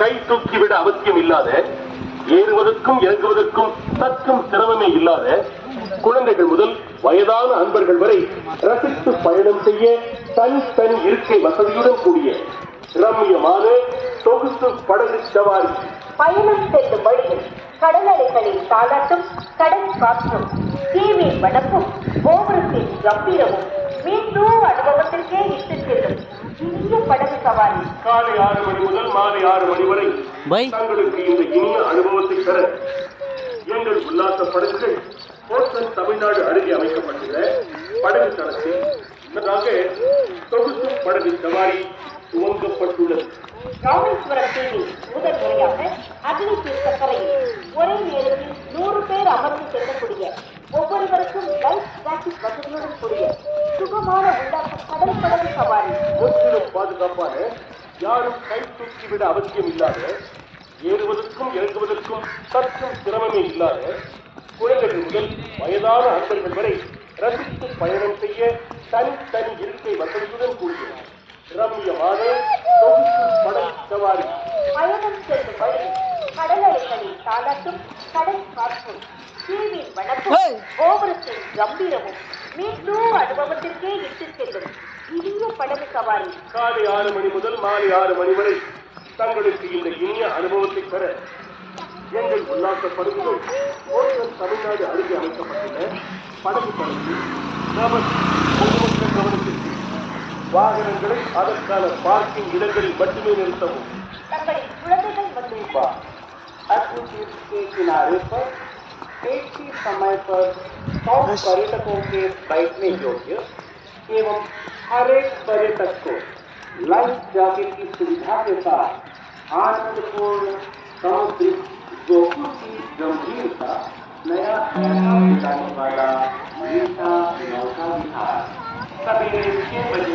கை தூக்கிவிட அவசியம் இல்லாத, ஏறுவதற்கும் இறங்குவதற்கும் சற்றும் சிரமமே இல்லாத, குழந்தைகள் முதல் வயதான அன்பர்கள் வரை ரசித்து பயணம் செய்ய தனித்தனி இருக்கை வசதியுடன் கூடிய ரம்மியமான சொகுசு படகு சவாரி. பயணம் செல்லும் வழியில் கடலலைகளில் தாளாட்டும் கடல் காற்றும், தீவின் வனப்பும், கோபுரத்தின் கம்பீரமும் மீண்டும் அனுபவத்திற்கே இட்டு செல்லும் இனிய படகு சவாரி. காலை 6 மணி முதல் மாலை 6 மணி வரை தங்களுக்கு இந்த இனிய அனுபவத்தை பெற எங்கள் உல்லாச படகுகள் போர்ட்டன் தமிழ்நாடு அருகே அமைக்கப்பட்டுள்ள படகு தளத்தில் முன்னதாக சொகுசு படகு சவாரி துவங்கப்பட்டுள்ளது. ராமேஸ்வரம் தீவில் முதல் முறையாக அக்னி தீர்த்த கரையில் ஒரே நேரத்தில் 100 பேர் அமர்ந்து செல்லக்கூடிய, ஒவ்வொருவருக்கும் லைஃப் ஜாக்கெட் வசதியுடன் கூடிய சுகமான உல்லாச கடல் படகு சவாரி. முற்றிலும் பாதுகாப்பான, யாரும் கை தூக்கிவிட அவசியம் இல்லாத, ஏறுவதற்கும் இறங்குவதற்கும் சற்றும் சிரமமே இல்லாத, குழந்தைகள் முதல் வயதான அன்பர்கள் வரை ரசித்து பயணம் செய்ய தனித்தனி இருக்கை வசதியுடன் கூடிய ரம்மியமான சொகுசு படகு சவாரி. பயணம் செல்லும் வழியில் கடலலைகளில் தாளாட்டும் கடல் காற்றும், தீவின் வனப்பும், கோபுரத்தின் கம்பீரமும் மீண்டும் அனுபவத்திற்கே இட்டு செல்லும் இனிய படகு சவாரி. காலை 6 மணி முதல் மாலை 6 மணி வரை தங்களுக்கு இந்த இனிய அனுபவத்தை பெற எங்கள் உல்லாச படகுகள் போர்ட்டன் தமிழ்நாடு அருகே அமைக்கப்பட்டுள்ள படகு தளத்தில் பொதுமக்கள் கவனத்திற்கு வாகனங்களை அதற்கான பார்க்கிங் இடங்களில் மட்டுமே நிறுத்தவும். தங்களின் குழந்தைகள் வந்து अग्नि तीर्थ के किनारे पर एक ही समय पर 100 पर्यटकों के बैठने योग्य एवं हर एक पर्यटक को लाइफ जैकेट की सुविधा के साथ आनंदपूर्ण समुद्री जोखिम की गंभीरता नया दिलाने वाला मीठा नौका विहार सवेरे 6 बजे